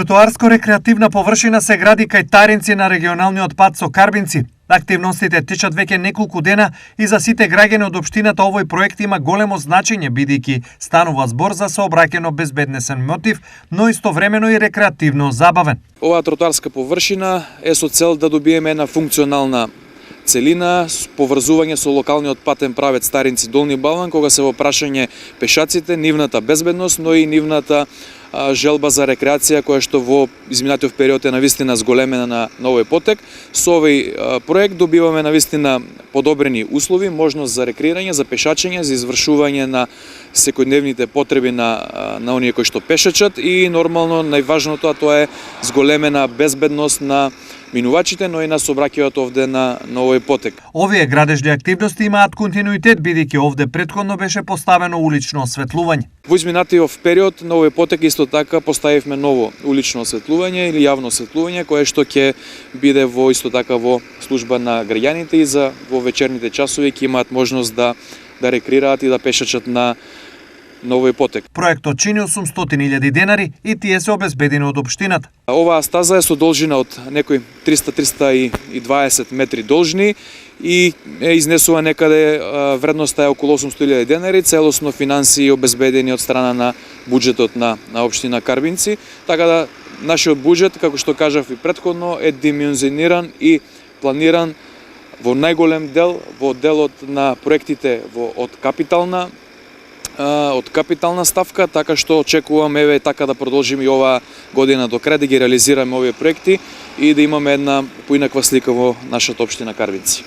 Тротоарско-рекреативна површина се гради кај Таринци на регионалниот пат со Карбинци. Активностите течат веќе неколку дена и за сите граѓани од општината овој проект има големо значење бидејќи станува збор за сообраќајно безбеднесен мотив, но истовремено и рекреативно забавен. Оваа тротоарска површина е со цел да добиеме една функционална целина, поврзување со локалниот патен правец Таринци Долни Балван, кога се во прашање пешаците, нивната безбедност, но и нивната желба за рекреација која што во изминатиот период е навистина зголемена на овој потек. Со овој проект добиваме навистина подобрени услови, можност за рекреирање, за пешачење, за извршување на секојдневните потреби на оние кои што пешачат и нормално најважното тоа е зголемена безбедност на минувачите, но и на сообраќајот овде на овој потек. Овие градежни активности имаат континуитет бидејќи овде претходно беше поставено улично осветлување. Во изминатиот период на овој потек исто така поставивме ново улично осветлување или јавно осветлување кое што ќе биде во исто така во служба на граѓаните и за во вечерните часови ќе имаат можност да рекреираат и да пешачат на овој потек. Проектот чини 800.000 денари и тие се обезбедени од општината. Оваа стаза е со должина од некои 300-320 метри должни и е изнесува некаде вредноста е околу 800.000 денари, целосно финансии обезбедени од страна на буџетот на општина Карбинци, така да нашиот буџет, како што кажав и претходно, е димензиониран и планиран во најголем дел во делот на проектите од капитална ставка, така што очекуваме еве така да продолжиме и оваа година до крај да ги реализираме овие проекти и да имаме една поинаква слика во нашата општина Карбинци.